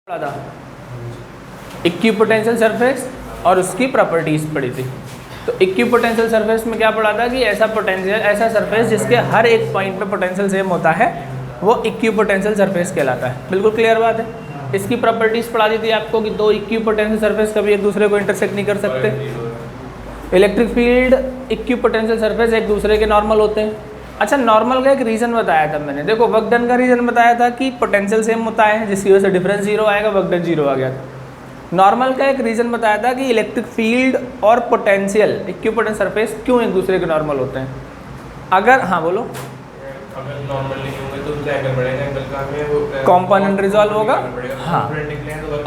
पढ़ा था equipotential surface और उसकी प्रॉपर्टीज पढ़ी थी। तो इक्विपोटेंशियल सरफेस में क्या पढ़ा था कि ऐसा सरफेस जिसके हर एक पॉइंट पे पोटेंशियल सेम होता है वो इक्विपोटेंशियल सरफेस कहलाता है। बिल्कुल क्लियर बात है। इसकी प्रॉपर्टीज पढ़ा दी थी आपको कि दो इक्विपोटेंशियल सरफेस कभी एक दूसरे को इंटरसेक्ट नहीं कर सकते। इलेक्ट्रिक फील्ड इक्विपोटेंशियल सरफेस एक दूसरे के नॉर्मल होते हैं। अच्छा, नॉर्मल का एक रीज़न बताया था मैंने। देखो, वर्क डन का रीज़न बताया था कि पोटेंशियल सेम होता है जिसकी वजह से डिफरेंस जीरो आएगा, वर्क डन जीरो आ गया था। नॉर्मल का एक रीज़न बताया था कि इलेक्ट्रिक फील्ड और पोटेंशियल इक्विपोटेंशियल सरफेस क्यों एक दूसरे के नॉर्मल होते हैं। अगर हाँ बोलो, अगर नॉर्मल नहीं होंगे तो क्या एंगल बढ़ेगा, एंगल का हमें वो कॉम्पोनेंट रिजॉल्व होगा। हाँ,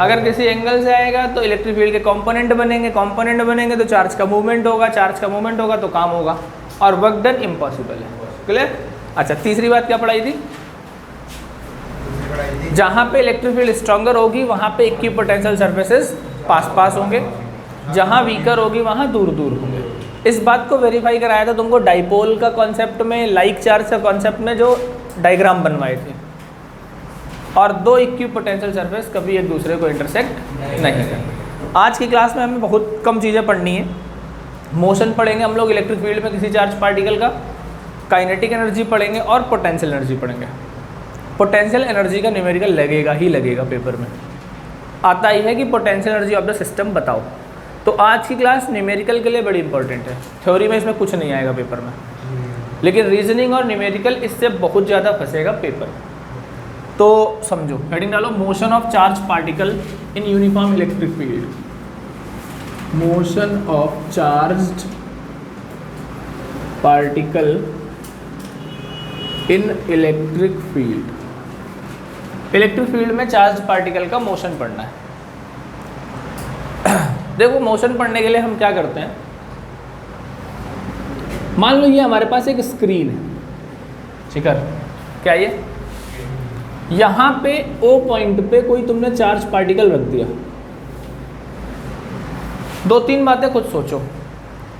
अगर किसी एंगल से आएगा तो इलेक्ट्रिक फील्ड के कॉम्पोनेंट बनेंगे तो चार्ज का मूवमेंट होगा, तो काम होगा और वर्क डन इम्पॉसिबल है। क्लियर। अच्छा, तीसरी बात क्या पढ़ाई थी? जहाँ पे इलेक्ट्रिक फील्ड स्ट्रॉन्गर होगी वहाँ पे इक्विपोटेंशियल सरफेसेस पास होंगे, जहाँ वीकर होगी वहाँ दूर होंगे। इस बात को वेरीफाई कराया था तुमको डाइपोल का कॉन्सेप्ट में, लाइक चार्ज का कॉन्सेप्ट में जो डायग्राम बनवाए थे। और दो इक्विपोटेंशियल सरफेस कभी एक दूसरे को इंटरसेक्ट नहीं करते। आज की क्लास में हमें बहुत कम चीज़ें पढ़नी है। मोशन पढ़ेंगे हम लोग इलेक्ट्रिक फील्ड में किसी चार्ज पार्टिकल का, काइनेटिक एनर्जी पढ़ेंगे और पोटेंशियल एनर्जी पढ़ेंगे। पोटेंशियल एनर्जी का न्यूमेरिकल लगेगा पेपर में। आता ही है कि potential energy of the system बताओ। तो आज की क्लास न्यूमेरिकल के लिए बड़ी इंपॉर्टेंट है। थ्योरी में इसमें कुछ नहीं आएगा पेपर में, लेकिन रीजनिंग और न्यूमेरिकल इससे बहुत ज़्यादा फंसेगा पेपर। तो समझो, हेडिंग डालो, motion of charge particle in uniform electric field. Motion of charge particle in electric field. Electric field में चार्ज पार्टिकल का मोशन पढ़ना है। देखो, मोशन पढ़ने के लिए हम क्या करते हैं, मान लो ये हमारे पास एक स्क्रीन है, ठीक है, क्या ये यहाँ पे O पॉइंट पे कोई तुमने चार्ज पार्टिकल रख दिया। दो तीन बातें खुद सोचो।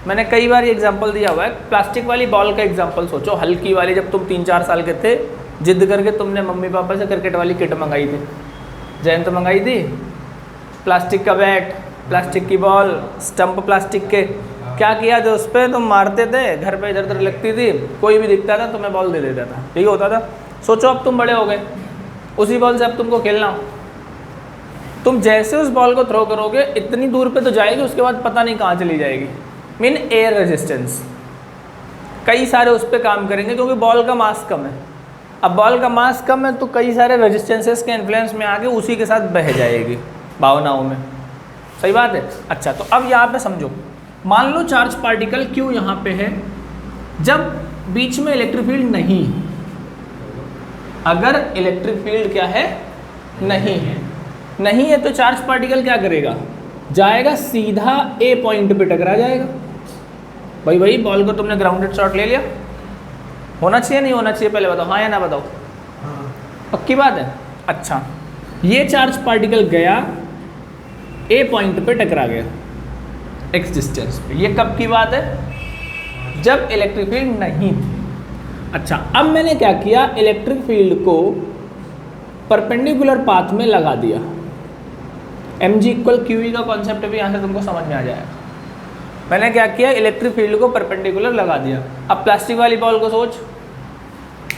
मैंने कई बार ये एग्जांपल दिया हुआ है। प्लास्टिक वाली बॉल का एग्जांपल सोचो, हल्की वाली। जब तुम 3-4 साल के थे, जिद करके तुमने मम्मी पापा से क्रिकेट वाली किट मंगाई थी, जयंत मंगाई थी। प्लास्टिक का बैट, प्लास्टिक की बॉल, स्टंप प्लास्टिक के। क्या किया जो उस पर तुम मारते थे, घर पे इधर उधर लगती थी, कोई भी दिखता था तुम्हें बॉल दे देता था, ठीक होता था। सोचो अब तुम बड़े हो गए, उसी बॉल से अब तुमको खेलना हो। तुम जैसे उस बॉल को थ्रो करोगे इतनी दूर पे तो जाएगी, उसके बाद पता नहीं कहाँ चली जाएगी। मीन एयर रेजिस्टेंस, कई सारे उस पर काम करेंगे क्योंकि बॉल का मास कम है। अब बॉल का मास कम है तो कई सारे रेजिस्टेंसेस के इन्फ्लुएंस में आके उसी के साथ बह जाएगी भावनाओं में। सही बात है। अच्छा, तो अब यहाँ पे समझो, मान लो चार्ज पार्टिकल क्यों यहाँ पे है, जब बीच में इलेक्ट्रिक फील्ड नहीं है। अगर इलेक्ट्रिक फील्ड क्या है, नहीं है तो चार्ज पार्टिकल क्या करेगा, जाएगा सीधा A पॉइंट पे टकरा जाएगा। भाई बॉल को तुमने ग्राउंडेड शॉट ले लिया, होना चाहिए नहीं होना चाहिए, पहले बताओ, हाँ या ना बताओ। पक्की बात है। अच्छा, ये चार्ज पार्टिकल गया A पॉइंट पे टकरा गया x डिस्टेंस पे। ये कब की बात है, जब इलेक्ट्रिक फील्ड नहीं थी। अच्छा, अब मैंने क्या किया, इलेक्ट्रिक फील्ड को परपेंडिकुलर पाथ में लगा दिया। mg = qe का कॉन्सेप्ट भी यहाँ से तुमको समझ में आ जाएगा। मैंने क्या किया, इलेक्ट्रिक फील्ड को परपेंडिकुलर लगा दिया। अब प्लास्टिक वाली बॉल को सोच,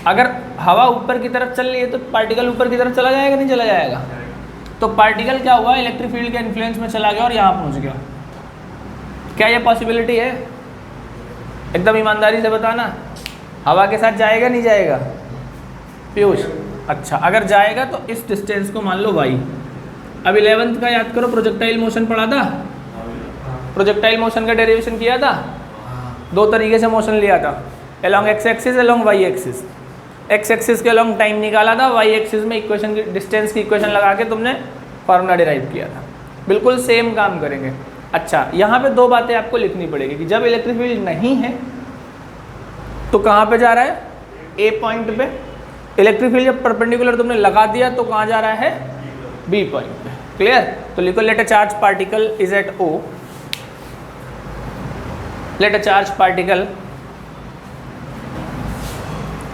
अगर हवा ऊपर की तरफ चल रही है तो पार्टिकल ऊपर की तरफ चला जाएगा, नहीं चला जाएगा। तो पार्टिकल क्या हुआ, इलेक्ट्रिक फील्ड के इन्फ्लुएंस में चला गया और यहाँ पहुँच गया। क्या ये पॉसिबिलिटी है? एकदम ईमानदारी से बताना, हवा के साथ जाएगा नहीं जाएगा पीयूष? अच्छा, अगर जाएगा तो इस डिस्टेंस को मान लो y। अब 11th का याद करो, प्रोजेक्टाइल मोशन पढ़ा था। प्रोजेक्टाइल मोशन का डेरिवेशन किया था, दो तरीके से मोशन लिया था, along x axis, along y axis. x axis के अलोंग टाइम निकाला था, y एक्सिस में इक्वेशन की डिस्टेंस की इक्वेशन लगा के तुमने फॉर्मूला डिराइव किया था। बिल्कुल सेम काम करेंगे। अच्छा, यहाँ पे दो बातें आपको लिखनी पड़ेगी कि जब इलेक्ट्रिक फील्ड नहीं है तो कहाँ पे जा रहा है, A पॉइंट पे। इलेक्ट्रिक फील्ड जब परपेंडिकुलर तुमने लगा दिया तो कहाँ जा रहा है, B पॉइंट पे। क्लियर? तो लिखो, let a charge particle is at O। Let a charge particle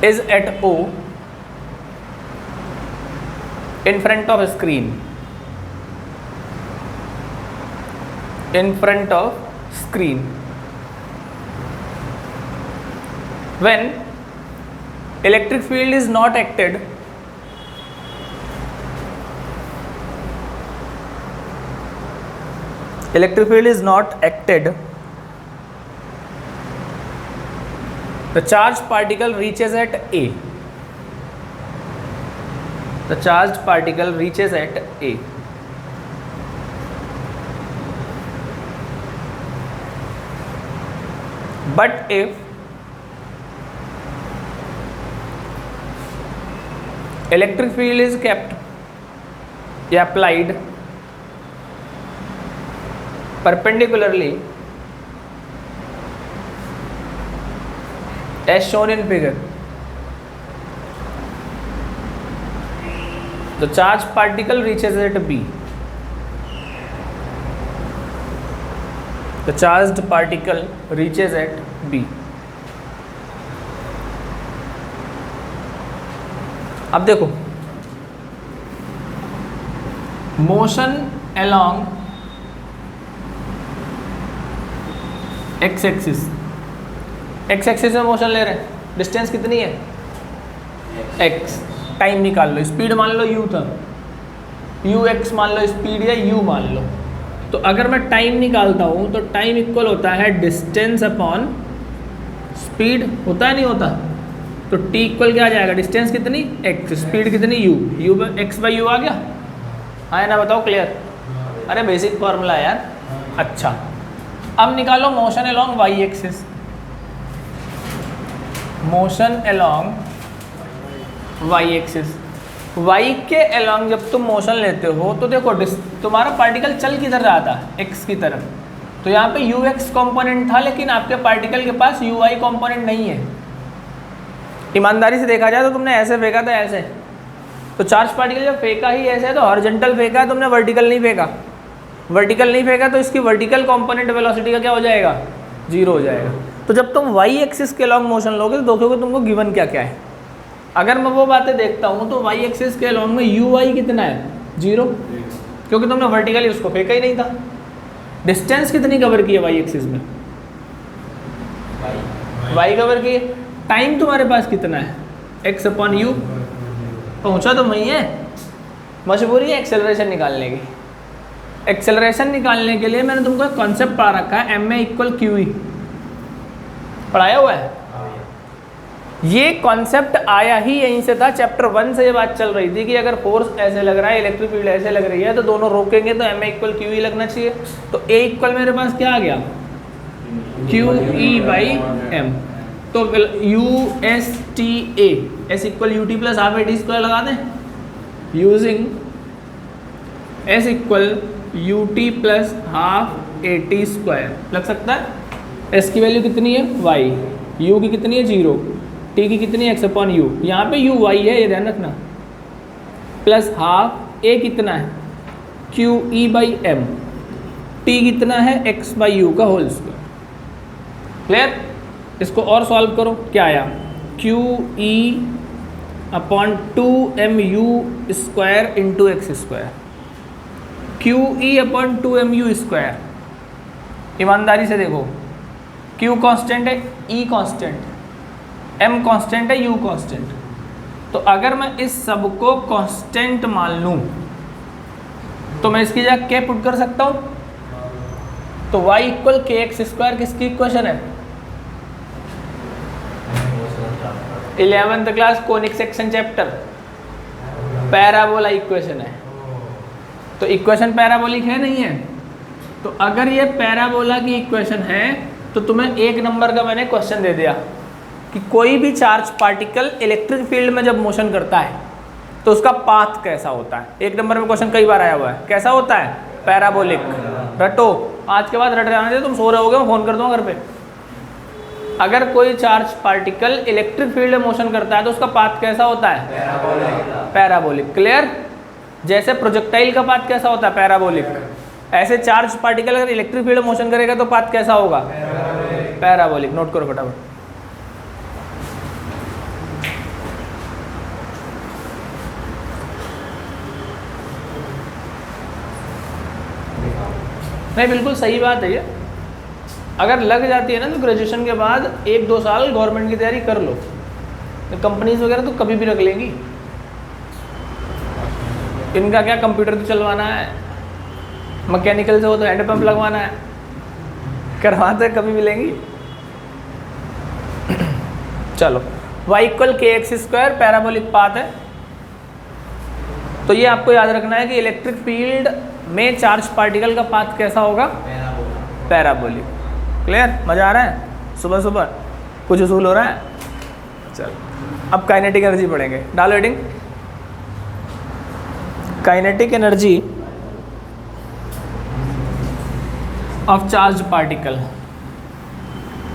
is at O in front of a screen in front of screen. When electric field is not acted, the charged particle reaches at A. The charged particle reaches at A. But if electric field is kept applied perpendicularly as shown in figure, the charged particle reaches at B. The charged particle reaches at B. अब देखो, motion along x axis, x axis में motion ले रहे हैं, distance कितनी है x, time निकाल लो, speed मान लो u था, ux मान लो स्पीड या u मान लो। तो अगर मैं टाइम निकालता हूँ तो टाइम इक्वल होता है डिस्टेंस अपॉन स्पीड, होता है नहीं होता? तो t इक्वल क्या आ जाएगा, डिस्टेंस कितनी x, स्पीड कितनी u x बाई यू आ गया। हाँ है ना, बताओ क्लियर? अरे बेसिक फॉर्मूला है यार। अच्छा, अब निकालो motion along y axis. Motion along y axis, y के अलोंग जब तुम मोशन लेते हो तो देखो तुम्हारा पार्टिकल चल किधर रहा था, x की तरफ। तो यहाँ पे ux कंपोनेंट था, लेकिन आपके पार्टिकल के पास uy कंपोनेंट नहीं है। ईमानदारी से देखा जाए तो तुमने ऐसे फेंका था, ऐसे। तो चार्ज पार्टिकल जब फेंका ही ऐसे है तो हॉरिजॉन्टल फेंका है, तुमने वर्टिकल नहीं फेंका। वर्टिकल नहीं फेंका तो इसकी वर्टिकल कंपोनेंट वेलोसिटी का क्या हो जाएगा, 0 हो जाएगा। तो जब तुम y एक्सिस के लॉन्ग मोशन लोगे तो देखोगे तुमको गिवन क्या क्या है। अगर मैं वो बातें देखता हूँ तो y एक्सिस के लॉन्ग में uy कितना है, 0, क्योंकि तुमने वर्टिकली उसको फेंका ही नहीं था। डिस्टेंस कितनी कवर की है y एक्सिस में, y कवर की। टाइम तुम्हारे पास कितना है, x अपॉन u, पहुँचा तो वही है। मजबूरी है एक्सेलरेशन निकालने की। एक्सेलरेशन निकालने के लिए मैंने तुमको एक कॉन्सेप्ट पढ़ा रखा है, ma इक्वल क्यू ई, पढ़ाया हुआ है। ये कॉन्सेप्ट आया ही यहीं से था, चैप्टर 1 से ये बात चल रही थी कि अगर फोर्स ऐसे लग रहा है, इलेक्ट्रिक फील्ड ऐसे लग रही है, तो दोनों रोकेंगे तो ma इक्वल क्यू ई लगना चाहिए। तो a इक्वल मेरे पास क्या आ गया, क्यू ई बाई एम। तो U S T A, S equal U T plus half A T square लगा दें, using S equal U T plus half A T square लग सकता है। एस की वैल्यू कितनी है y, u की कितनी है 0, t की कितनी है x अपॉन यू। यहाँ पे u y है, ये ध्यान रखना, प्लस हाफ a कितना है q E by m, t कितना है x बाई यू का होल स्क्वायर। क्लियर? इसको और सॉल्व करो, क्या आया, q e upon 2mu square into x square, q e upon 2mu square. ईमानदारी से देखो, Q कांस्टेंट है, E कांस्टेंट, M कांस्टेंट है, U कांस्टेंट। तो अगर मैं इस सब को कांस्टेंट मान लूँ तो मैं इसकी जगह K पुट कर सकता हूँ। तो y इक्वल के एक्स स्क्वायर किसकी इक्वेशन है, 11th class conic section chapter, parabola equation है। तो इक्वेशन पैराबोलिक है नहीं है? तो अगर ये पैराबोला की इक्वेशन है तो तुम्हें एक नंबर का मैंने क्वेश्चन दे दिया कि कोई भी चार्ज पार्टिकल इलेक्ट्रिक फील्ड में जब मोशन करता है तो उसका पाथ कैसा होता है। एक नंबर में क्वेश्चन कई बार आया हुआ है, कैसा होता है, पैराबोलिक। रटो, आज के बाद रट जाने दे, तुम सो रहे होगे, मैं फ़ोन कर दूँगा घर पे। अगर कोई चार्ज पार्टिकल इलेक्ट्रिक फील्ड में मोशन करता है तो उसका पाथ कैसा होता है, पैराबोलिक। क्लियर? जैसे प्रोजेक्टाइल का पाथ कैसा होता है, पैराबोलिक, ऐसे चार्ज पार्टिकल अगर इलेक्ट्रिक फील्ड में मोशन करेगा तो पाथ कैसा होगा, पैराबोलिक। नोट करो फटाफट। नहीं बिल्कुल सही बात है ये। अगर लग जाती है ना तो ग्रेजुएशन के बाद 1-2 साल गवर्नमेंट की तैयारी कर लो, तो कंपनीज वगैरह तो कभी भी रख लेंगी। इनका क्या, कंप्यूटर तो चलवाना है, मैकेनिकल से हो तो हैंड पंप लगवाना है, करवाते कभी मिलेंगी। चलो y इक्वल के एक्स स्क्वायर पैराबोलिक पाथ है, तो ये आपको याद रखना है कि इलेक्ट्रिक फील्ड में चार्ज पार्टिकल का पाथ कैसा होगा, पैराबोलिक। क्लियर, मजा आ रहा है, सुबह सुबह कुछ उसूल हो रहा है। चलो अब काइनेटिक एनर्जी पढ़ेंगे, डालो heading kinetic energy of charge particle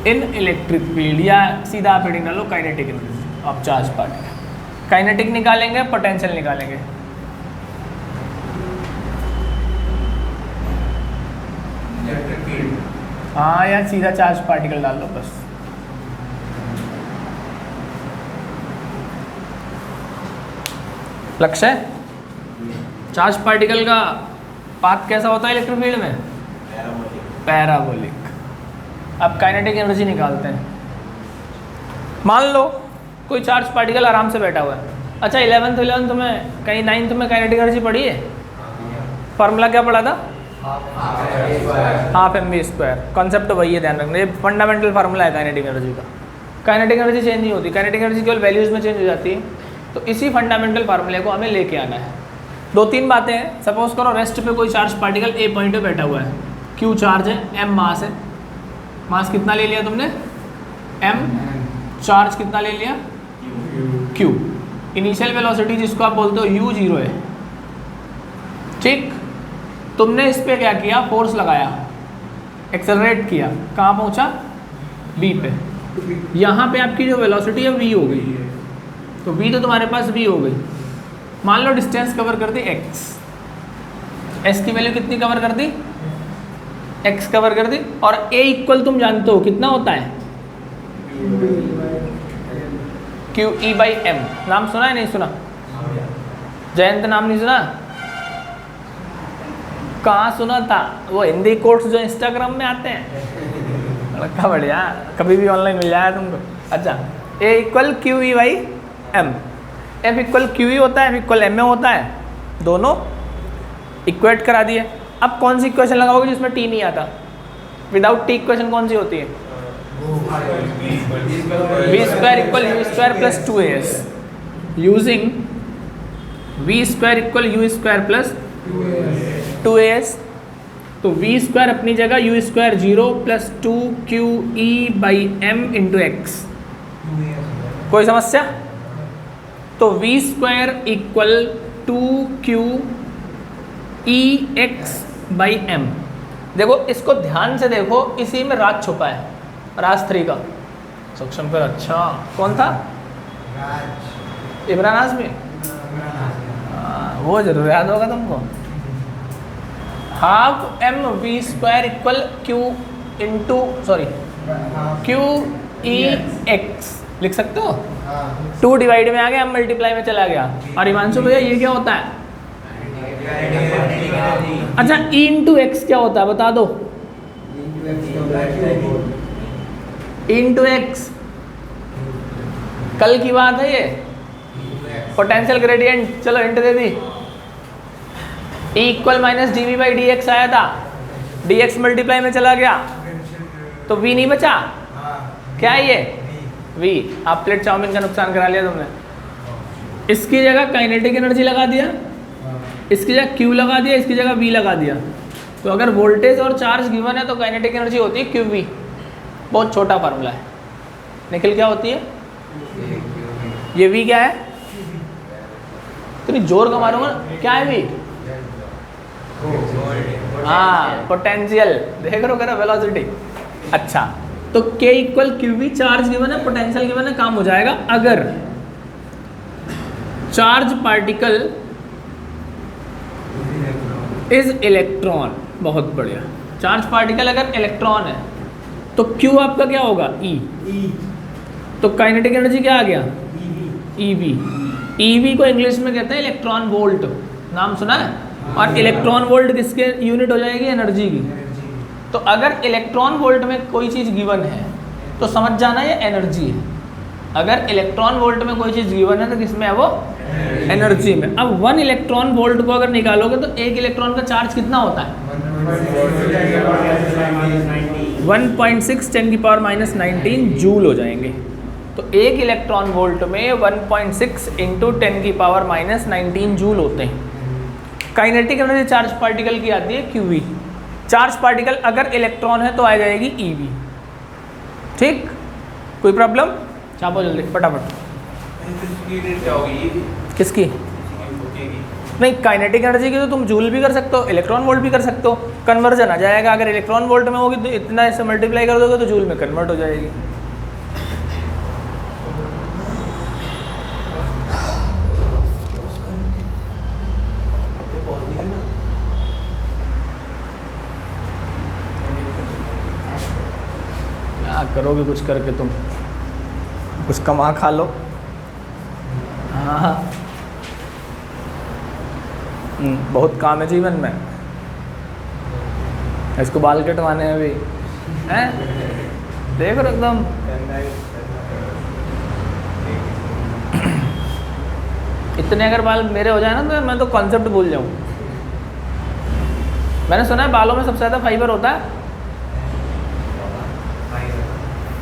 in electric field, या सीधा आप हेडिंग डालो kinetic energy of charge particle. Kinetic निकालेंगे, पोटेंशियल निकालेंगे। हाँ यार सीधा चार्ज पार्टिकल डाल लो बस। लक्ष्य है चार्ज पार्टिकल का पाथ कैसा होता है इलेक्ट्रिक फील्ड में, पैराबोलिक। अब काइनेटिक एनर्जी निकालते हैं। मान लो कोई चार्ज पार्टिकल आराम से बैठा हुआ है। अच्छा 11th में कहीं 9th में काइनेटिक एनर्जी पढ़ी है, फॉर्मूला क्या पढ़ा था, हाफ mv²। कॉन्सेप्ट वही है, ध्यान रखना, ये फंडामेंटल फार्मूला है काइनेटिक एनर्जी का। काइनेटिक एनर्जी चेंज नहीं होती, काइनेटिक एनर्जी केवल वैल्यूज़ में चेंज हो जाती है। तो इसी फंडामेंटल फार्मूले को हमें लेके आना है। 2-3 बातें हैं। सपोज करो रेस्ट पे कोई चार्ज पार्टिकल ए पॉइंट पे बैठा हुआ है, क्यू चार्ज है, एम मास है। मास कितना ले लिया तुमने, एम। चार्ज कितना ले लिया, क्यू। इनिशियल वेलोसिटी जिसको आप बोलते हो यू 0 है, ठीक। तुमने इस पे क्या किया, फोर्स लगाया, एक्सेलरेट किया, कहाँ पहुँचा, बी पे। यहाँ पे आपकी जो वेलोसिटी है वी हो गई, तो वी तो तुम्हारे पास वी हो गई। मान लो डिस्टेंस कवर कर दी एक्स, एस की वैल्यू कितनी कवर कर दी, एक्स कवर कर दी। और ए इक्वल तुम जानते हो कितना होता है, क्यू ई बाई एम। नाम सुना है, नहीं सुना, जयंत नाम नहीं सुना, कहाँ सुना था, वो हिंदी कोर्स जो इंस्टाग्राम में आते हैं, रखा बढ़िया, कभी भी ऑनलाइन मिल जाएगा तुमको। अच्छा A equal Q E by M, F equal Q E होता है, एफ इक्वल एम ए होता है, दोनों इक्वेट करा दिए। अब कौन सी इक्वेशन लगाओगे जिसमें टी नहीं आता, विदाउट टी इक्वेशन कौन सी होती है, v² equal u² plus 2as, using v² equal u² plus 2as। तो v² अपनी जगह u² 0 प्लस 2qe by m into x. कोई समस्या, तो v² equal 2qe x by M. देखो इसको ध्यान से देखो, इसी में राज छुपा है, राज 3 का सक्षम पर। अच्छा कौन था, इमरान आज़मी, वो जरूर याद होगा तुमको। Half m v² equal q into q e x लिख सकते हो। 2 डिवाइड में आ गया, हम मल्टीप्लाई में चला गया। और हिमांशु भैया ये क्या होता है, अच्छा e इंटू एक्स क्या होता है बता दो, e इंटू एक्स कल की बात है ये, पोटेंशियल ग्रेडियंट। चलो हिंट दे दी, e equal minus d v by d x आया था, डी एक्स मल्टीप्लाई में चला गया तो v नहीं बचा, क्या है ये v। आप प्लेट चाउमीन का नुकसान करा लिया तुमने। इसकी जगह काइनेटिक एनर्जी लगा दिया, इसकी जगह q लगा दिया, इसकी जगह v लगा दिया। तो अगर वोल्टेज और चार्ज गिवन है तो काइनेटिक एनर्जी होती है qv। बहुत छोटा फार्मूला है। निखिल क्या होती है, ये v क्या है, इतनी जोर का मारूंगा, क्या है v, हाँ पोटेंशियल, देख रहे हो करा वेलोसिटी। अच्छा तो k equal qv, charge given है, पोटेंशियल गिवन है, काम हो जाएगा। अगर चार्ज पार्टिकल इज इलेक्ट्रॉन, बहुत बढ़िया, चार्ज पार्टिकल अगर इलेक्ट्रॉन है तो Q आपका क्या होगा, E। तो काइनेटिक एनर्जी क्या आ गया, EV। EV को इंग्लिश में कहते हैं इलेक्ट्रॉन वोल्ट, नाम सुना है। और इलेक्ट्रॉन वोल्ट किसके यूनिट हो जाएगी, एनर्जी की। तो अगर इलेक्ट्रॉन वोल्ट में कोई चीज़ गिवन है तो समझ जाना ये एनर्जी है। अगर इलेक्ट्रॉन वोल्ट में कोई चीज़ गिवन है तो किसमें है वो, एनर्जी में। अब 1 इलेक्ट्रॉन वोल्ट को अगर निकालोगे तो 1 इलेक्ट्रॉन का चार्ज कितना होता है, 1.6 10⁻⁻19 जूल हो जाएंगे। तो 1 इलेक्ट्रॉन वोल्ट में 1.6 × 10⁻⁻19 जूल होते हैं। काइनेटिक एनर्जी चार्ज पार्टिकल की आती है QV। चार्ज पार्टिकल अगर इलेक्ट्रॉन है तो आ जाएगी EV। ठीक, कोई प्रॉब्लम? छापो जल्दी फटाफट। क्या होगी किसकी? नहीं, काइनेटिक एनर्जी की तो तुम जूल भी कर सकते हो, इलेक्ट्रॉन वोल्ट भी कर सकते हो, कन्वर्जन आ जाएगा। अगर इलेक्ट्रॉन वोल्ट में होगी तो इतना ऐसे मल्टीप्लाई कर दोगे तो जूल में कन्वर्ट हो जाएगी। क्या करोगे कुछ करके, तुम कुछ कमा खा लो। हाँ, बहुत काम है जीवन में। इसको बाल कटवाने हैं अभी, हैं? देख रहे एकदम इतने अगर बाल मेरे हो जाए ना तो मैं तो कॉन्सेप्ट भूल जाऊँ। मैंने सुना है बालों में सबसे ज़्यादा फाइबर होता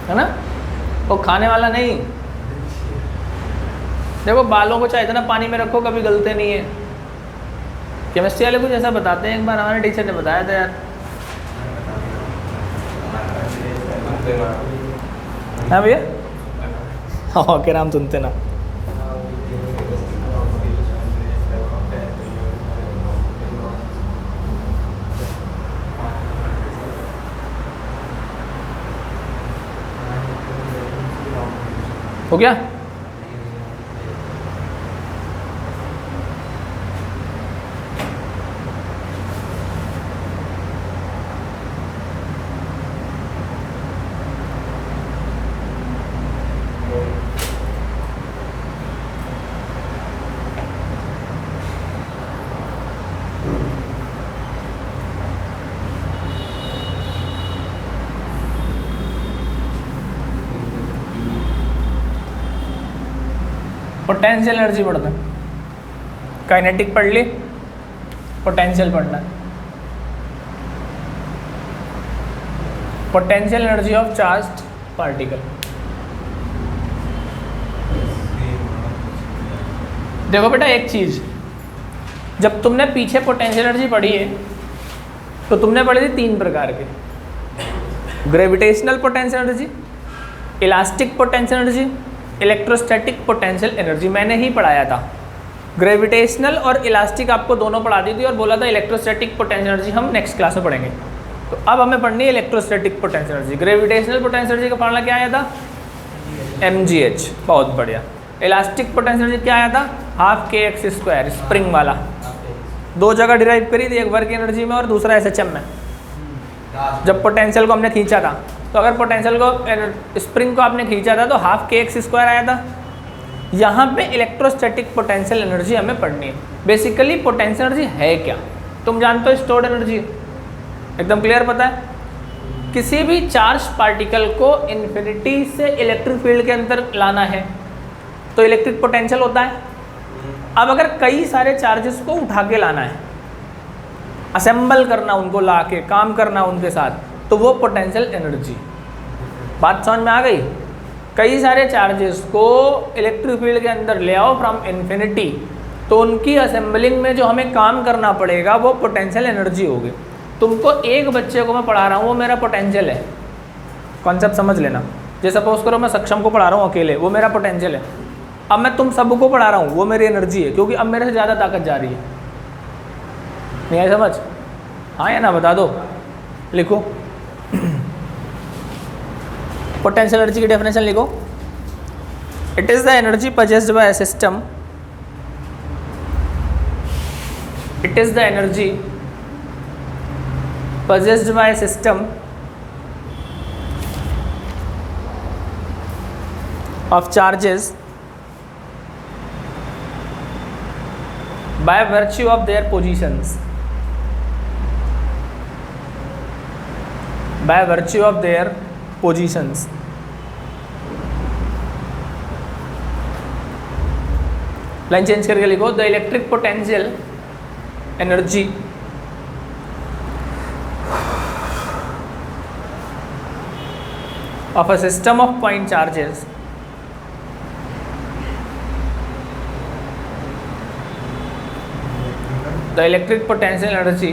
है ना? वो खाने वाला नहीं। देखो बालों को चाहे इतना पानी में रखो कभी गलते नहीं है। केमिस्ट्री वाले कुछ ऐसा बताते हैं, एक बार हमारे टीचर ने बताया था यार। हाँ भैया, हाँ के नाम सुनते ना। हो गया? पोटेंशियल एनर्जी पढ़ना है, काइनेटिक पढ़ ली, पोटेंशियल पढ़ना है। Potential energy of charged particle. देखो बेटा एक चीज़, जब तुमने पीछे पोटेंशियल एनर्जी पढ़ी है तो तुमने पढ़ी थी 3 प्रकार के, gravitational potential energy, elastic potential energy, electrostatic potential energy. मैंने ही पढ़ाया था। ग्रेविटेशनल और इलास्टिक आपको दोनों पढ़ा दी थी और बोला था इलेक्ट्रोस्टैटिक पोटेंशियल एनर्जी हम नेक्स्ट क्लास में पढ़ेंगे। तो अब हमें पढ़नी है electrostatic potential energy. Gravitational potential energy का फॉर्मूला क्या आया था? mgh। बहुत बढ़िया। इलास्टिक पोटेंशियल एनर्जी क्या आया था? ½ kx², स्प्रिंग वाला। 2 जगह डिराइव करी थी, एक वर्क एनर्जी में और दूसरा SHM में। जब पोटेंशियल को हमने खींचा था तो अगर पोटेंशियल को स्प्रिंग को आपने खींचा था तो ½ kx² आया था। यहाँ पे इलेक्ट्रोस्टैटिक पोटेंशियल एनर्जी हमें पढ़नी है। बेसिकली पोटेंशियल एनर्जी है क्या? तुम जानते हो स्टोर्ड एनर्जी, एकदम क्लियर पता है। किसी भी चार्ज पार्टिकल को इन्फिनिटी से इलेक्ट्रिक फील्ड के अंदर लाना है तो इलेक्ट्रिक पोटेंशियल होता है। अब अगर कई सारे चार्जेस को उठा के लाना है, असेंबल करना, उनको ला के काम करना उनके साथ, तो वो पोटेंशियल एनर्जी। बात समझ में आ गई? कई सारे चार्जेस को इलेक्ट्रिक फील्ड के अंदर ले आओ फ्रॉम इन्फिनिटी, तो उनकी असेंबलिंग में जो हमें काम करना पड़ेगा वो पोटेंशियल एनर्जी होगी। तुमको एक बच्चे को मैं पढ़ा रहा हूँ, वो मेरा पोटेंशियल है। कॉन्सेप्ट समझ लेना। जैसे सपोज करो मैं सक्षम को पढ़ा रहा हूँ अकेले, वो मेरा पोटेंशियल है। अब मैं तुम सबको पढ़ा रहा हूँ, वो मेरी एनर्जी है, क्योंकि अब मेरे से ज़्यादा ताकत जा रही है। नहीं आई समझ? हाँ या ना बता दो, लिखो। पोटेंशियल एनर्जी की डेफिनेशन लिखो। It is the energy possessed by a system, it is the energy possessed by a system of charges by virtue of their positions by virtue of their positions. Line change करके लिखो, the electric potential energy of a system of point charges the electric potential energy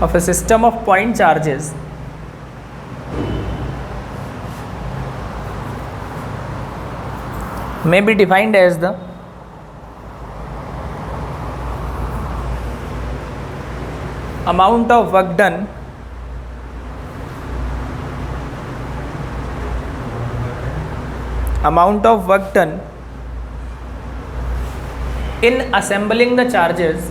of a system of point charges may be defined as the amount of work done in assembling the charges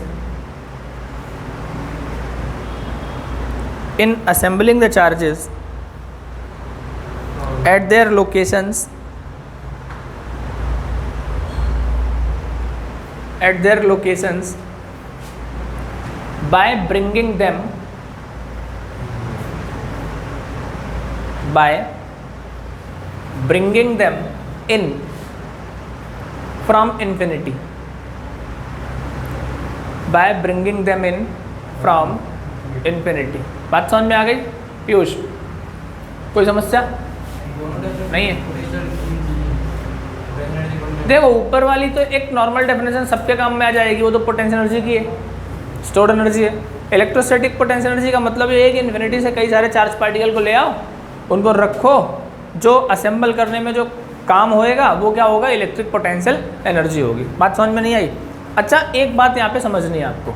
at their locations by bringing them in from infinity, बात समझ में आ गई पीयूष? कोई समस्या नहीं है? देखो ऊपर वाली तो एक नॉर्मल डेफिनेशन सबके काम में आ जाएगी, वो तो पोटेंशियल एनर्जी की है, स्टोर्ड एनर्जी है। इलेक्ट्रोस्टैटिक पोटेंशियल एनर्जी का मतलब ये है कि इन्फिनिटी से कई सारे चार्ज पार्टिकल को ले आओ, उनको रखो, जो असेंबल करने में जो काम होएगा वो क्या होगा? इलेक्ट्रिक पोटेंशियल एनर्जी होगी। बात समझ में नहीं आई? अच्छा एक बात यहाँ पे समझनी है आपको,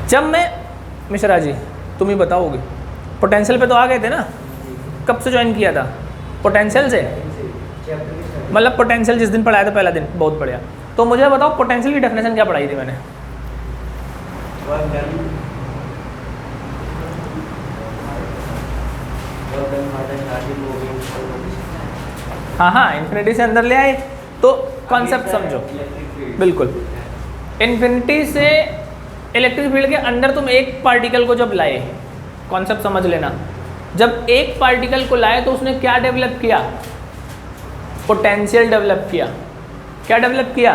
जब मैं मिश्रा जी तुम ही बताओगे, पोटेंशियल पे तो आ गए थे ना, कब से ज्वाइन किया था? पोटेंशियल से, मतलब पोटेंशियल जिस दिन पढ़ाया था पहला दिन, बहुत बढ़िया। तो मुझे बताओ पोटेंशियल की डेफिनेशन क्या पढ़ाई थी मैंने? हाँ, इन्फिनिटी से अंदर ले आए तो कॉन्सेप्ट समझो। बिल्कुल, इन्फिनिटी से इलेक्ट्रिक फील्ड के अंदर तुम एक पार्टिकल को जब लाए, कॉन्सेप्ट समझ लेना, जब एक पार्टिकल को लाए तो उसने क्या डेवलप किया? पोटेंशियल डेवलप किया। क्या डेवलप किया?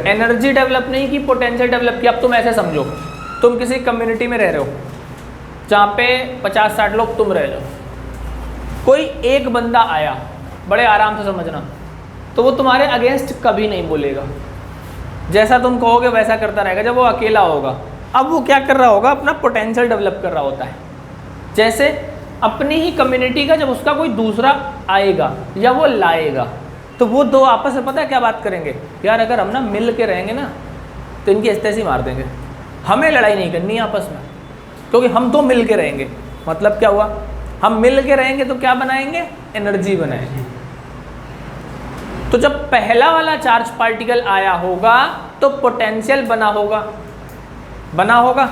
एनर्जी डेवलप नहीं की, पोटेंशियल डेवलप किया। अब तुम ऐसे समझो, तुम किसी कम्युनिटी में रह रहे हो जहाँ पे 50-60 लोग तुम रह रहे हो, कोई एक बंदा आया, बड़े आराम से समझना, तो वो तुम्हारे अगेंस्ट कभी नहीं बोलेगा, जैसा तुम कहोगे वैसा करता रहेगा। जब वो अकेला होगा, अब वो क्या कर रहा होगा? अपना पोटेंशियल डेवलप कर रहा होता है। जैसे अपनी ही कम्युनिटी का जब उसका कोई दूसरा आएगा या वो लाएगा, तो वो दो आपस में पता है क्या बात करेंगे? यार अगर हम ना मिल के रहेंगे ना तो इनकी ऐसे ही मार देंगे, हमें लड़ाई नहीं करनी आपस में, क्योंकि हम तो मिल के रहेंगे। मतलब क्या हुआ? हम मिल के रहेंगे तो क्या बनाएंगे? एनर्जी बनाएंगे। तो जब पहला वाला चार्ज पार्टिकल आया होगा तो पोटेंशियल बना होगा।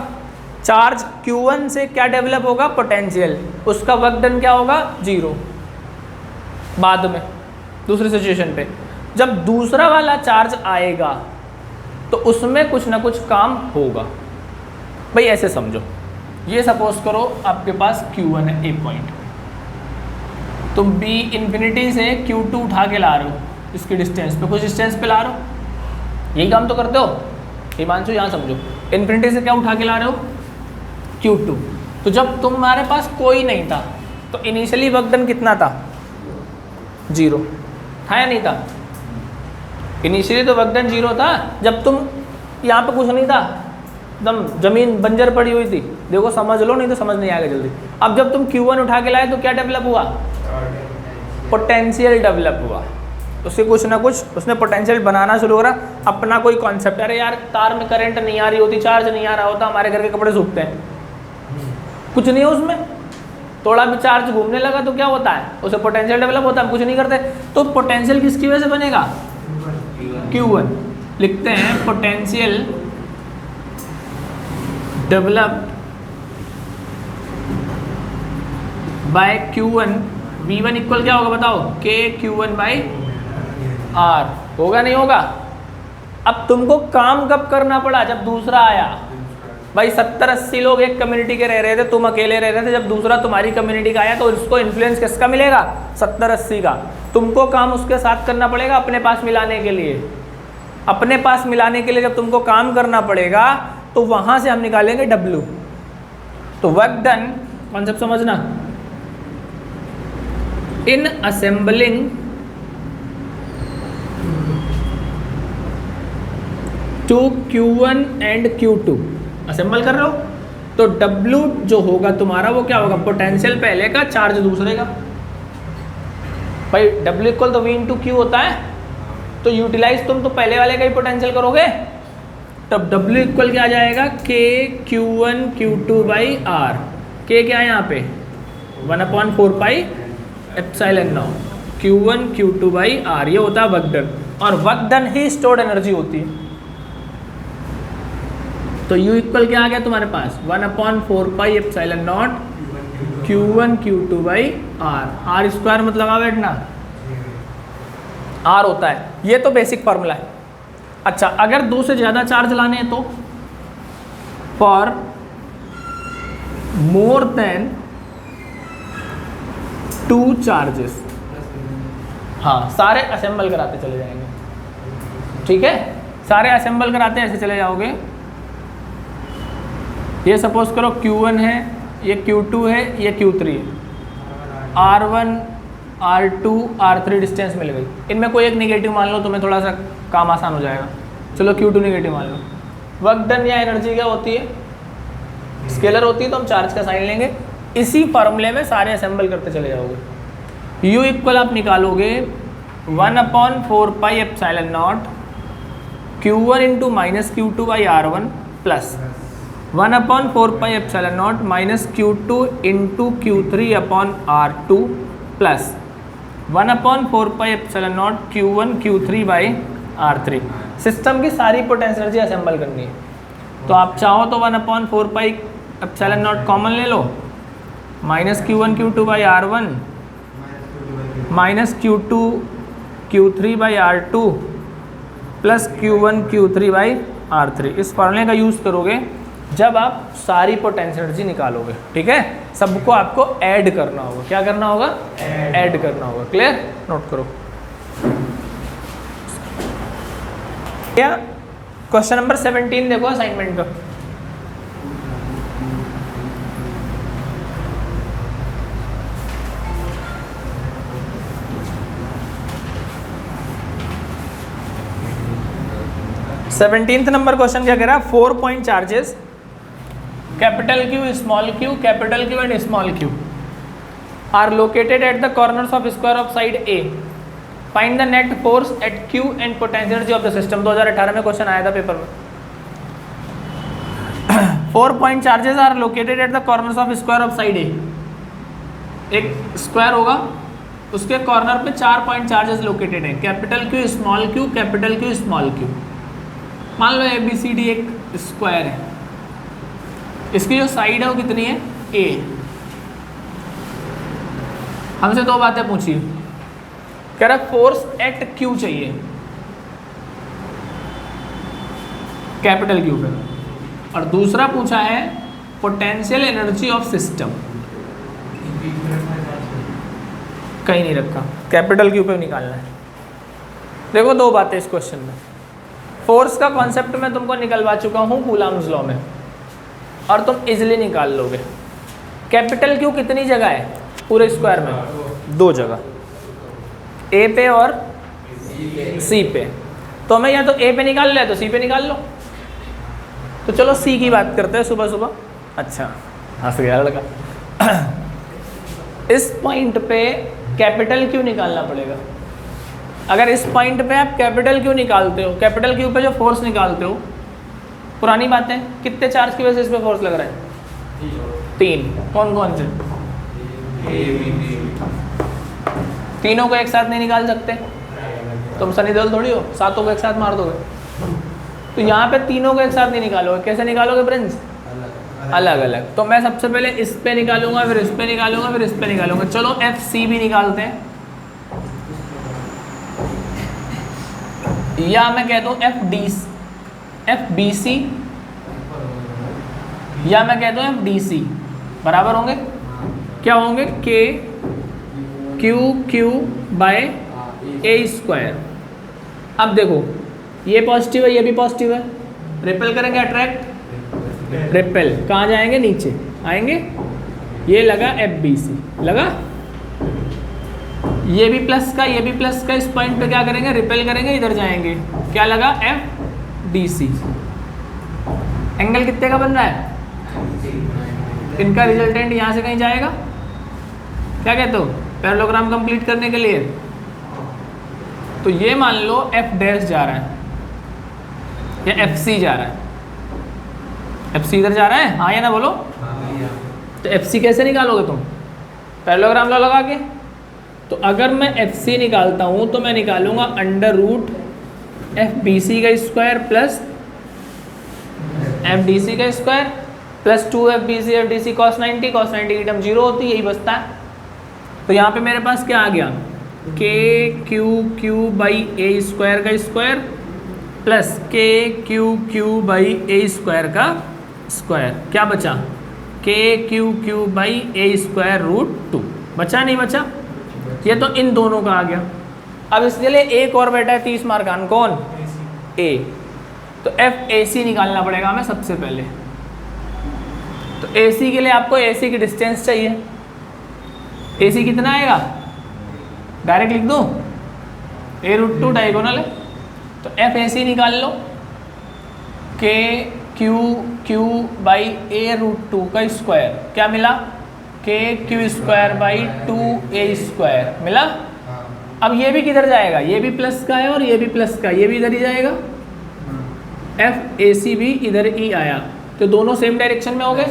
चार्ज Q1 से क्या डेवलप होगा? पोटेंशियल। उसका वर्क डन क्या होगा? 0। बाद में दूसरी सिचुएशन पे जब दूसरा वाला चार्ज आएगा तो उसमें कुछ ना कुछ काम होगा। भाई ऐसे समझो, ये सपोज करो आपके पास Q1 है, एक पॉइंट, तुम B इन्फिनिटी से Q2 उठा के ला रहे हो, इसकी डिस्टेंस पे, कुछ डिस्टेंस पे ला रहे हो, यही काम तो करते हो हिमांशु। यहाँ समझो, इन्फिनिटी से क्या उठा के ला रहे हो? Q2। तो जब तुम्हारे पास कोई नहीं था तो इनिशियली वर्क डन कितना था? 0 था या नहीं था? इनिशियली तो वर्क डन 0 था। जब तुम यहाँ पे कुछ नहीं था, एकदम जमीन बंजर पड़ी हुई थी, देखो समझ लो नहीं तो समझ नहीं आएगा जल्दी। अब जब तुम Q1 उठा के लाए तो क्या डेवलप हुआ? पोटेंशियल डेवलप हुआ। उससे कुछ ना कुछ उसने पोटेंशियल बनाना शुरू करा, अपना कोई कॉन्सेप्ट। अरे यार तार में करंट नहीं आ रही होती, चार्ज नहीं आ रहा होता, हमारे घर के कपड़े सूखते हैं, कुछ नहीं है उसमें, थोड़ा भी चार्ज घूमने लगा तो क्या होता है? उसे पोटेंशियल डेवलप होता है, हम कुछ नहीं करते। तो पोटेंशियल किसकी वजह से बनेगा? Q1। लिखते हैं potential developed by Q1। V1 equal क्या होगा बताओ? K Q1 by R। होगा नहीं होगा? अब तुमको काम कब करना पड़ा? जब दूसरा आया। भाई 70-80 लोग एक कम्युनिटी के रह रहे थे, तुम अकेले रह रहे थे, जब दूसरा तुम्हारी कम्युनिटी का आया तो उसको इन्फ्लुएंस किसका मिलेगा? 70-80 का। तुमको काम उसके साथ करना पड़ेगा अपने पास मिलाने के लिए। अपने पास मिलाने के लिए जब तुमको काम करना पड़ेगा तो वहां से हम निकालेंगे W। तो वर्क डन कॉन्सेप्ट समझना, in assembling two Q1 and Q2, assemble कर रहे हो तो W जो होगा तुम्हारा वो क्या होगा? पोटेंशियल पहले का, चार्ज दूसरे का। भाई W इक्वल तो V इंटू Q होता है, तो यूटिलाइज तुम तो पहले वाले का ही पोटेंशियल करोगे, तब W इक्वल क्या आ जाएगा? K Q1 Q2 by R। K क्या है यहाँ पे? 1/4 pi epsilon not Q1 Q2 by R, ये होता है वर्क डन। और वर्क डन ही स्टोर्ड एनर्जी होती है। तो U इक्वल क्या आ गया तुम्हारे पास? 1/4 pi epsilon not Q1 Q2 by R। R square मतलब आ बैठना, R होता है। ये तो बेसिक फार्मूला है। अच्छा, अगर 2 से ज़्यादा चार्ज लाने हैं तो फॉर मोर देन 2 चार्जेस, हाँ सारे असेंबल कराते चले जाएंगे। ठीक है, सारे असेंबल कराते ऐसे चले जाओगे। ये सपोज करो Q1 है, ये Q2 है, ये Q3 है, R1 R2 R3 डिस्टेंस मिल गई। इनमें कोई एक निगेटिव मान लो, तुम्हें थोड़ा सा काम आसान हो जाएगा। चलो Q2 निगेटिव मान लो। वर्क डन या एनर्जी क्या होती है? स्केलर होती है, तो हम चार्ज का साइन लेंगे। इसी फार्मूले में सारे असेंबल करते चले जाओगे। U इक्वल आप निकालोगे 1/4 pi epsilon not Q1 into minus Q2 by R1 plus 1/4 pi epsilon not minus Q2 into Q3 upon R2 plus 1/4 pi epsilon not Q1 Q3 by R3। System की सारी potential energy assemble करनी है, तो आप चाहो तो 1/4 pi epsilon not common ले लो, minus Q1 Q2 by R1 minus Q2 Q3 by R2 plus Q1 Q3 by R3। इस फॉर्मूले का यूज़ करोगे जब आप सारी पोटेंशियल एनर्जी निकालोगे। ठीक है, सबको आपको ऐड करना होगा। क्या करना होगा? ऐड करना होगा। क्लियर? नोट करो। क्या क्वेश्चन नंबर 17 देखो असाइनमेंट का। सेवनटीन्थ नंबर क्वेश्चन क्या कह रहा है? 4 point charges capital Q, small q, capital Q and small q are located at the corners of square of side A। Find the net force at Q and potential energy of the system. 2018 में question आया था paper में। 4 point charges are located at the corners of square of side A। एक square होगा, उसके corner पे 4 point charges located हैं, capital Q, small q, capital Q, small q। मान लो ABCD एक स्क्वायर है, इसकी जो साइड है वो कितनी है? A। हमसे 2 बातें पूछी, कह रहा फोर्स एट Q चाहिए, कैपिटल Q पे, और दूसरा पूछा है पोटेंशियल एनर्जी ऑफ सिस्टम। कहीं नहीं रखा, कैपिटल Q पे निकालना है। देखो 2 बातें इस क्वेश्चन में। फोर्स का कॉन्सेप्ट मैं तुमको निकलवा चुका हूँ कूलाम्स लॉ में, और तुम इजीली निकाल लोगे। कैपिटल Q कितनी जगह है पूरे स्क्वायर में? 2 जगह, A पे और C पे। तो हमें या तो A पे निकाल ले तो C पे निकाल लो। तो चलो C की बात करते हैं सुबह सुबह। अच्छा, हंस गया लड़का। इस पॉइंट पे कैपिटल Q निकालना पड़ेगा। अगर इस पॉइंट पे आप कैपिटल Q निकालते हो, कैपिटल Q पे जो फोर्स निकालते हो, पुरानी बात है, कितने चार्ज की वजह से इस पे फोर्स लग रहा है? 3। कौन कौन से? तीनों को एक साथ नहीं निकाल सकते, तुम सनी देओल थोड़ी हो, 7 को एक साथ मार दोगे। तो यहाँ पे तीनों को एक साथ नहीं निकालोगे। कैसे निकालोगे प्रिंस? अलग अलग। तो मैं सबसे पहले इस पे निकालूंगा, फिर इस पे निकालूंगा, फिर इस पे निकालूंगा। चलो FC भी निकालते हैं, या मैं कहता हूँ FBC या मैं कहता हूँ FDC बराबर होंगे, क्या होंगे, के क्यू बाय ए स्क्वायर। अब देखो ये पॉजिटिव है, ये भी पॉजिटिव है, रिपेल करेंगे, अट्रैक्ट, रिपेल, कहाँ जाएंगे, नीचे आएंगे, ये लगा FBC लगा, ये भी प्लस का, ये भी प्लस का, इस पॉइंट पे क्या करेंगे, रिपेल करेंगे, इधर जाएंगे, क्या लगा, FDC। एंगल कितने का बन रहा है, इनका रिजल्टेंट यहाँ से कहीं जाएगा, क्या कहते हो, पैरेललोग्राम कंप्लीट करने के लिए। तो ये मान लो F डैश जा रहा है या FC जा रहा है, FC इधर जा रहा है, हाँ या ना बोलो। तो FC कैसे निकालोगे तुम, पैरेललोग्राम लो लगा के। तो अगर मैं FC निकालता हूँ तो मैं निकालूंगा अंडर रूट FBC का स्क्वायर प्लस FDC का square plus 2FBC FDC cos 90 की टर्म 0 होती है, यही बचता है। तो यहाँ पे मेरे पास क्या आ गया, KQ बाई ए स्क्वायर का square plus KQ by a square का स्क्वायर, क्या बचा, KQ by a square root 2, बचा नहीं बचा, ये तो इन दोनों का आ गया। अब इसके लिए एक और बैठा है 30 मार्कान, कौन, A। तो FAC निकालना पड़ेगा हमें सबसे पहले। तो AC के लिए आपको AC की डिस्टेंस चाहिए, AC कितना आएगा, डायरेक्ट लिख दूँ, A रूट 2 डायगोनल है, तो FAC निकाल लो, KQ बाई A रूट 2 का स्क्वायर, क्या मिला, KQ square by 2A square मिला। अब ये भी किधर जाएगा, ये भी प्लस का है और ये भी प्लस का, ये भी इधर ही जाएगा, FAC भी इधर ही आया, तो दोनों सेम डायरेक्शन में हो गए।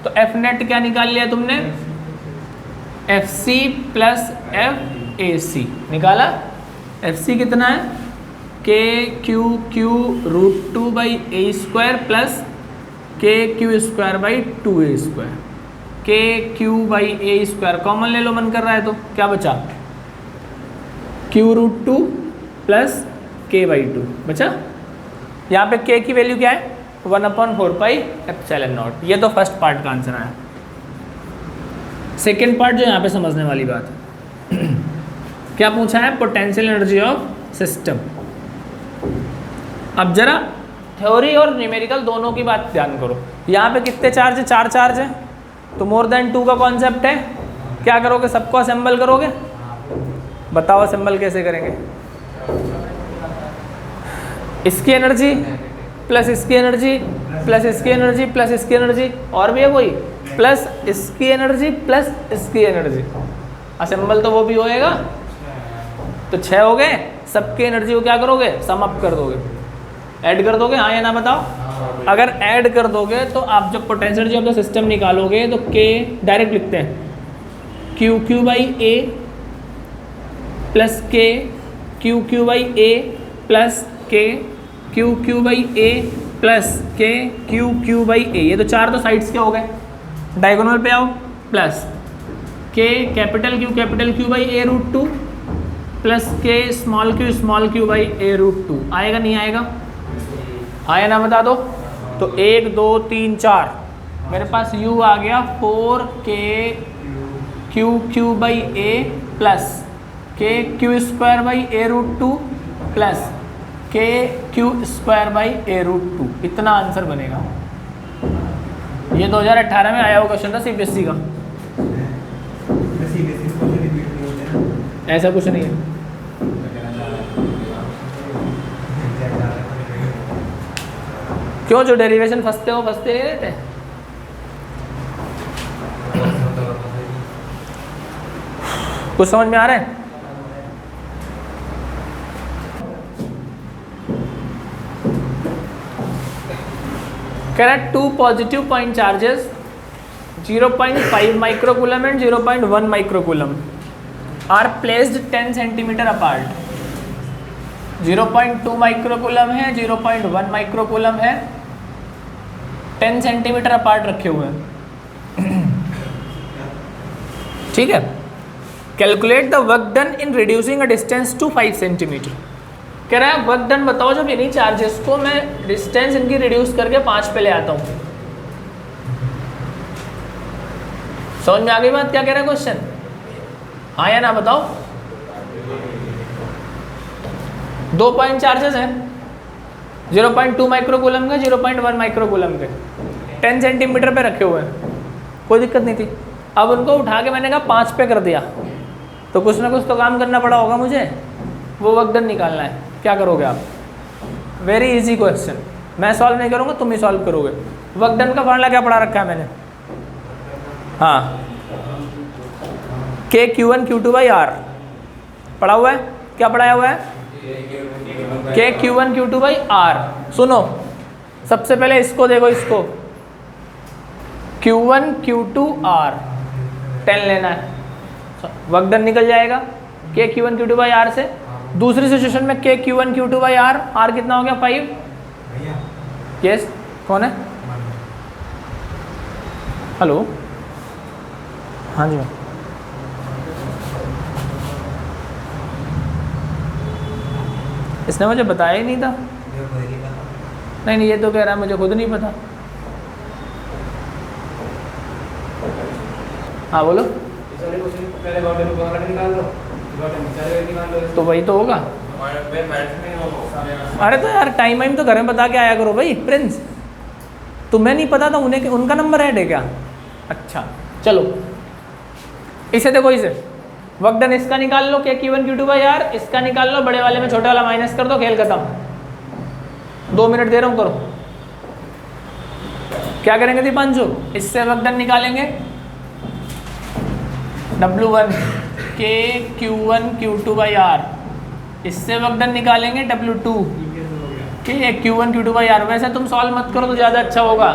तो F नेट क्या निकाल लिया तुमने, FC प्लस FAC निकाला। FC कितना है, KQ रूट 2 by a square plus KQ square by 2A स्क्वायर, KQ by a square common ले लो, मन कर रहा है तो क्या बचा, Q root 2 plus K by 2 बचा। यहाँ पे K की वैल्यू क्या है, 1/4 पाई एप्सिलॉन नॉट। ये तो फर्स्ट पार्ट का आंसर आया। सेकेंड पार्ट जो यहाँ पे समझने वाली बात है क्या पूछा है, पोटेंशियल एनर्जी ऑफ सिस्टम। अब जरा थ्योरी और न्यूमेरिकल दोनों की बात ध्यान करो। यहाँ पे कितने चार्ज है, 4 चार्ज है, तो मोर देन 2 का कॉन्सेप्ट है, क्या करोगे, सबको असेंबल करोगे, बताओ असेंबल कैसे करेंगे, इसकी एनर्जी प्लस इसकी एनर्जी प्लस इसकी एनर्जी प्लस इसकी एनर्जी, और भी है कोई, प्लस इसकी एनर्जी प्लस इसकी एनर्जी, असेंबल तो वो भी होएगा। तो 6 हो गए, सबके एनर्जी को क्या करोगे, सम अप कर दोगे, ऐड कर दोगे, हाँ या ना बताओ। अगर ऐड कर दोगे तो आप जब potential energy of the system निकालोगे तो K डायरेक्ट लिखते हैं, QQ by A plus KQ by A plus KQ by A plus KQ by A, ये तो 4 तो साइड्स के हो गए, डायगोनल पे आओ, plus capital Q by a root 2 plus small q by a root 2, आएगा नहीं आएगा, आया ना बता दो। तो 1 2 3 4 मेरे पास U आ गया 4KQ by A plus KQ square by a root 2 plus KQ square by a root 2, इतना आंसर बनेगा। ये 2018 में आया हुआ क्वेश्चन था CBSE का, ऐसा कुछ नहीं है। क्यों, जो डेरिवेशन फंसते हो फंसते नहीं रहते, कुछ समझ में आ रहा है। कह रहा है 2 positive point charges 0.5 microcoulomb and 0.1 microcoulomb are placed 10 centimetre apart. 0.2 microcoulomb है, 0.1 माइक्रोकूलम है, 10 सेंटीमीटर अपार्ट रखे हुए हैं, ठीक है। Calculate the work done in reducing a distance to 5 centimetre. कह रहा है वर्क डन बताओ जब इन्हीं चार्जेस को मैं डिस्टेंस इनकी रिड्यूस करके 5 पे ले आता हूँ, समझ में आ गई बात, क्या कह रहा है क्वेश्चन? हाँ या ना बताओ। 2 पॉइंट चार्जेस हैं, 0.2 माइक्रोकूलम के, 0.1 माइक्रोकूलम के, 10 सेंटीमीटर पे रखे हुए हैं, कोई दिक्कत नहीं थी। अब उनको उठा के मैंने कहा 5 पे कर दिया, तो कुछ ना कुछ तो काम करना पड़ा होगा मुझे, वो वर्क डन निकालना है। क्या करोगे आप? वेरी इजी क्वेश्चन, मैं सॉल्व नहीं करूँगा, तुम ही सॉल्व करोगे। वर्क डन का फॉर्मूला क्या पढ़ा रखा है मैंने? हाँ, के Q1 Q2 बाई आर पढ़ा हुआ है। क्या पढ़ाया हुआ है? के Q1 Q2 बाई आर। सुनो, सबसे पहले इसको देखो, इसको Q1 Q2 R 10 लेना है, वर्क डन निकल जाएगा के Q1 Q2 बाई आर से। दूसरी सिचुएशन में के Q1 Q2 by are, are कितना हो गया? 5। यस, कौन है? हेलो, हाँ जी मैम। इसने मुझे बताया ही नहीं था। नहीं, ये तो कह रहा है मुझे खुद नहीं पता। हाँ बोलो। तो वही तो होगा। अरे तो यार टाइम वाइम तो घर में बता के आया करो भाई। प्रिंस, तुम्हें नहीं पता था, उन्हें उनका नंबर ऐड है क्या? अच्छा चलो, इसे देखो, इसे वर्क डन इसका निकाल लो, के Q1 Q2 बाई आर, इसका निकाल लो, बड़े वाले में छोटे वाला माइनस कर दो, खेल खत्म। 2 मिनट दे रहा हूँ, करो। क्या करेंगे दीपांशु? इससे वर्क डन निकालेंगे W1 के Q1 Q2 बाई आर, इससे वर्क डन निकालेंगे W2 के Q1 Q2 बाई आर। वैसे तुम सॉल्व मत करो तो ज़्यादा अच्छा होगा,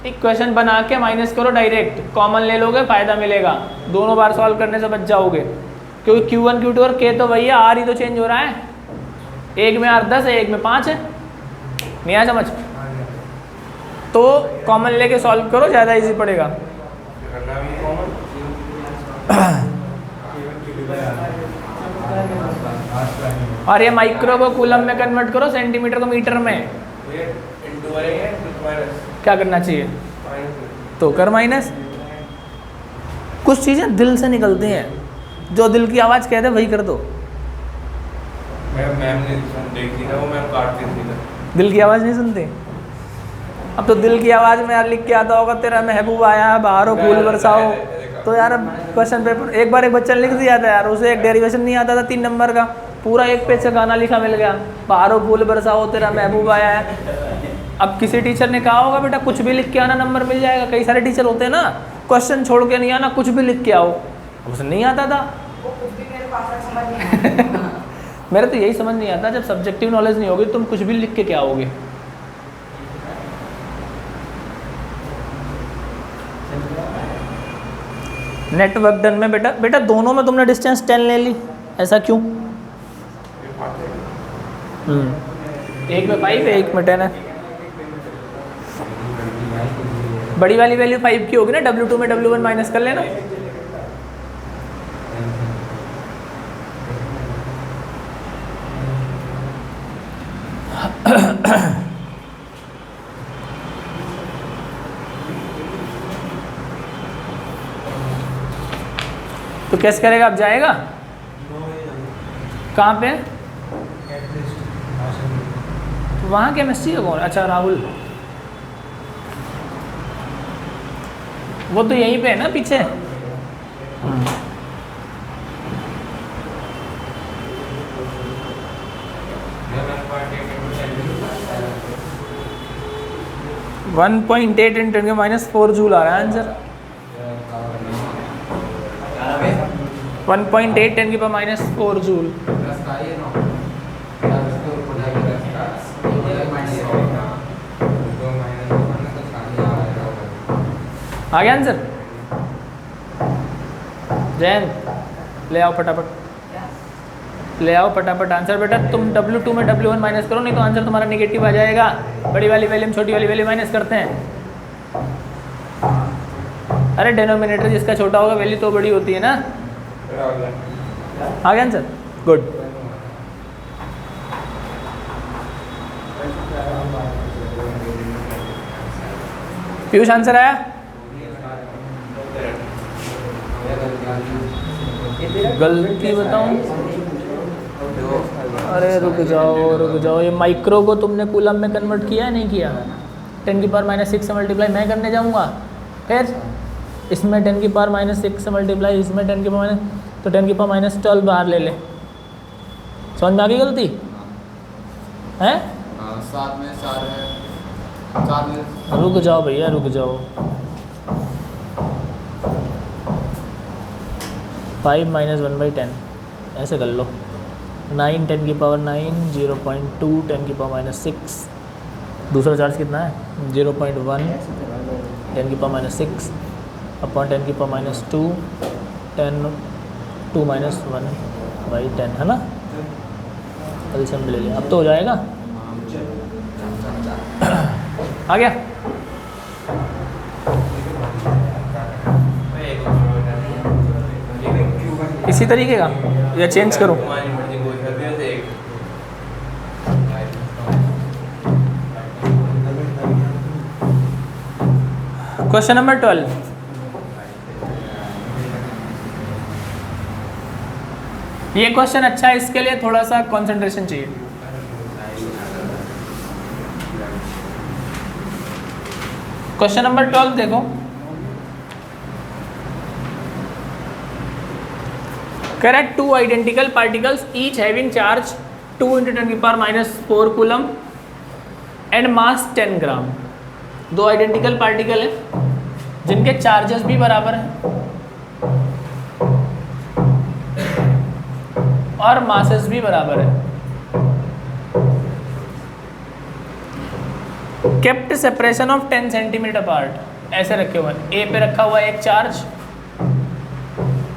एक क्वेश्चन बना के माइनस करो, डायरेक्ट कॉमन ले लोगे, फायदा मिलेगा, दोनों बार सॉल्व करने से बच जाओगे। क्योंकि Q1 Q2 और K तो वही है, आर ही तो चेंज हो रहा है, एक में आर 10 है, एक में 5 है। नहीं आया समझ? तो कॉमन लेके सॉल्व करो, ज़्यादा इजी पड़ेगा। और ये माइक्रो को कूलम में कन्वर्ट करो, सेंटीमीटर को मीटर में। क्या करना चाहिए? तो कर माइनस। कुछ चीज़ें दिल से निकलती हैं, जो दिल की आवाज़ कहते हैं वही कर दो। मैम ने देखी ना, वो मैम काटती थी ना। दिल की आवाज़ नहीं सुनते? अब तो दिल की आवाज़ में यार लिख के आता होगा, तेरा महबूब आया बाहरों फूल बरसाओ। तो यार क्वेश्चन पेपर एक बार एक बच्चा लिख दिया था यार, उसे एक डेरिवेशन नहीं आता था 3 नंबर का, पूरा एक पेज से गाना लिखा मिल गया, बाहरों फूल बरसाओ तेरा महबूब आया है। अब किसी टीचर ने कहा होगा बेटा कुछ भी लिख के आना, नंबर मिल जाएगा। कई सारे टीचर होते हैं ना, क्वेश्चन छोड़ के नहीं आना, कुछ भी लिख के आओ। उसे नहीं आता था। मेरे तो यही समझ नहीं आता, जब सब्जेक्टिव नॉलेज नहीं होगी तुम कुछ भी लिख के क्या आओगे। नेटवर्क डन में बेटा दोनों में तुमने डिस्टेंस 10 ले ली, ऐसा क्यों? एक में 5 है, एक में 10 है। बड़ी वाली वैल्यू 5 की होगी ना, W2 में W1 माइनस कर लेना। तो कैसे करेगा? अब जाएगा कहाँ पे? तो वहाँ केमिस्ट्री का कौन? अच्छा राहुल, वो तो यहीं पे है ना पीछे। 1.8 × 10⁻⁴ जूल आ रहा है आंसर। 1.8 × 10⁻⁴ जूल। आ गया आंसर? जैन ले आओ फटाफट, ले आओ फटाफट आंसर। बेटा तुम W2 में W1 माइनस करो, नहीं तो आंसर तुम्हारा नेगेटिव आ जाएगा। बड़ी वाली वैल्यू में छोटी वाली वैल्यू माइनस करते हैं। अरे डिनोमिनेटर जिसका छोटा होगा वैल्यू तो बड़ी होती है ना। आ गया आंसर? गुड। पीयूष आंसर आया? गलती बताऊं? अरे रुक जाओ, ये माइक्रो को तुमने कूलम में कन्वर्ट किया है नहीं किया? 10⁻⁶ से मल्टीप्लाई मैं करने जाऊंगा, फिर इसमें 10⁻⁶ से मल्टीप्लाई, इसमें 10⁻, तो 10⁻12 बाहर ले ले। समझ में आ गई गलती है? साथ में 4 है, साथ में रुक जाओ भैया, रुक जाओ। 5 - 1/10 ऐसे कर लो। 9 10⁻9, 0.2 10⁻6, दूसरा चार्ज कितना है? 0.1 10⁻6 अपॉन 10⁻2 10 2 - 1/10 है ना? एलसीएम ले लिया, अब तो हो जाएगा। आ गया? इसी तरीके का या चेंज करो? Question number 12। ये क्वेश्चन अच्छा है, इसके लिए थोड़ा सा कंसंट्रेशन चाहिए। क्वेश्चन नंबर 12 देखो। Correct, 2 identical particles each having charge 2 × 10⁻⁴ coulomb and mass 10 ग्राम। दो आइडेंटिकल पार्टिकल हैं जिनके चार्जेस भी बराबर हैं और मासेस भी बराबर है। Kept separation of 10 centimetre apart, ऐसे रखे हुए हैं। ए पे रखा हुआ है एक चार्ज,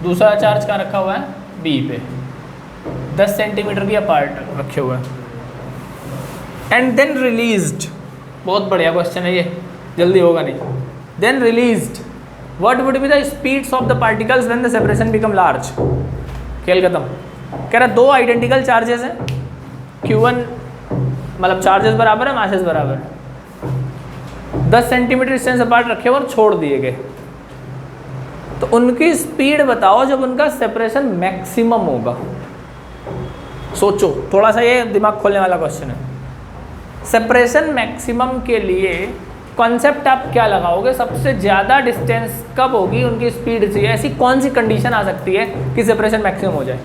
दूसरा चार्ज कहाँ रखा हुआ है? बी पे। 10 सेंटीमीटर की अपार्ट रखे हुए हैं। एंड देन रिलीज्ड, बहुत बढ़िया क्वेश्चन है ये, जल्दी होगा नहीं। Then released what would be the speeds of the particles when the separation become large. खेल खत्म। कह रहा दो आइडेंटिकल चार्जेस हैं, Q1 मतलब चार्जेस बराबर है, मासेस बराबर है, 10 सेंटीमीटर डिस्टेंस अपार्ट रखे हुए और छोड़ दिए गए, तो उनकी स्पीड बताओ जब उनका सेपरेशन मैक्सिमम होगा। सोचो थोड़ा सा, ये दिमाग खोलने वाला क्वेश्चन है। सेपरेशन मैक्सिमम के लिए कॉन्सेप्ट आप क्या लगाओगे? सबसे ज़्यादा डिस्टेंस कब होगी उनकी स्पीड से? ऐसी कौन सी कंडीशन आ सकती है कि सेपरेशन मैक्सिमम हो जाए?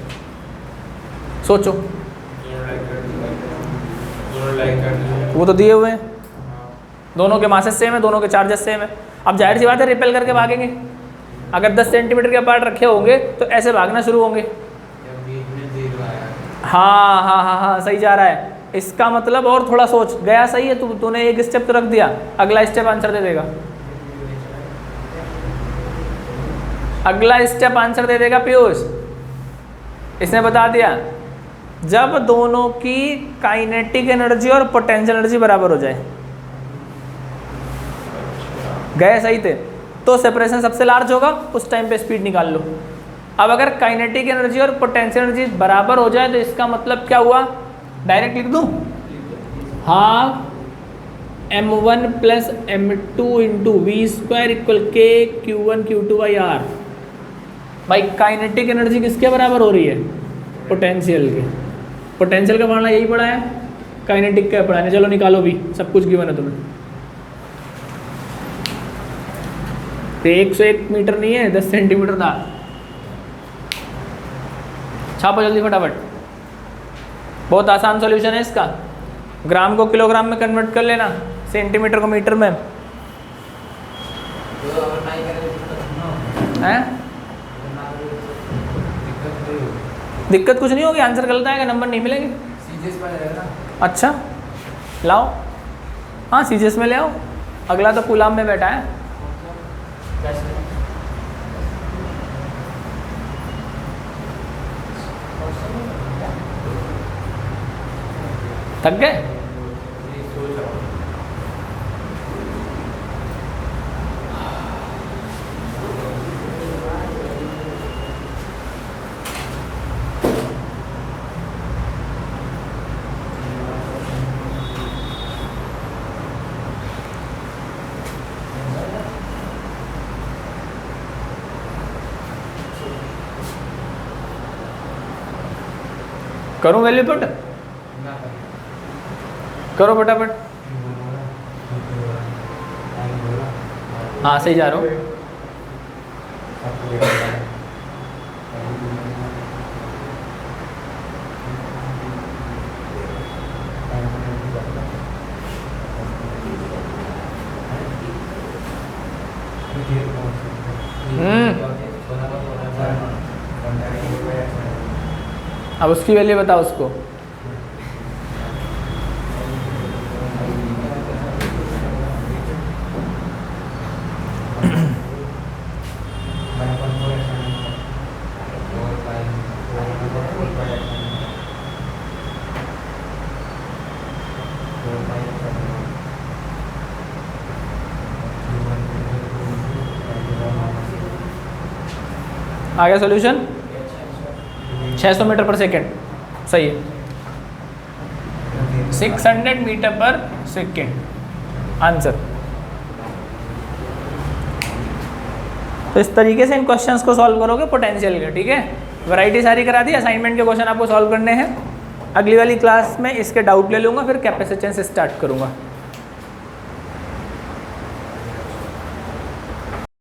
सोचो। वो तो दिए हुए हैं, दोनों के मासेस सेम है, दोनों के चार्जेस सेम है। अब जाहिर सी बात है रिपेल करके भागेंगे। अगर 10 सेंटीमीटर के अपार्ट रखे होंगे तो ऐसे भागना शुरू होंगे। हाँ, सही जा रहा है। इसका मतलब और थोड़ा सोच, गया सही है, तूने एक स्टेप तो रख दिया, अगला स्टेप आंसर दे देगा। अगला स्टेप आंसर दे देगा पीयूष। इसने बता दिया जब दोनों की काइनेटिक एनर्जी और पोटेंशियल एनर्जी बराबर हो जाए। गए सही थे, तो सेपरेशन सबसे लार्ज होगा, उस टाइम पे स्पीड निकाल लो। अब अगर काइनेटिक एनर्जी और पोटेंशियल एनर्जी बराबर हो जाए तो इसका मतलब क्या हुआ? डायरेक्ट लिख दूं, half m1 + m2 × v² = k q1 q2/r। भाई काइनेटिक एनर्जी किसके बराबर हो रही है? पोटेंशियल के। पोटेंशियल का मामला यही पड़ा है, काइनेटिक का पढ़ा है। चलो निकालो भी, सब कुछ गिवन है तुम्हें। तो 101 मीटर नहीं है, 10 सेंटीमीटर था। छापो जल्दी फटाफट। बहुत आसान सॉल्यूशन है इसका। ग्राम को किलोग्राम में कन्वर्ट कर लेना, सेंटीमीटर को मीटर में। हैं? दिक्कत कुछ नहीं होगी, आंसर गलत आएगा, नंबर नहीं मिलेंगे। अच्छा लाओ, हाँ सीजीएस में ले आओ। अगला तो कूलाम में बैठा है। थक गए? करूँ वैल्यू पुट? करो फटाफट। हाँ सही जा रहा हूँ। अब उसकी वैल्यू बताओ उसको। आ गया सॉल्यूशन? 600 मीटर पर सेकेंड, सही है। 600 मीटर पर सेकेंड आंसर। तो इस तरीके से इन क्वेश्चंस को सॉल्व करोगे पोटेंशियल के, ठीक है। वैरायटी सारी करा दी, असाइनमेंट के क्वेश्चन आपको सॉल्व करने हैं। अगली वाली क्लास में इसके डाउट ले लूँगा, फिर कैपेसिटेंस स्टार्ट करूँगा।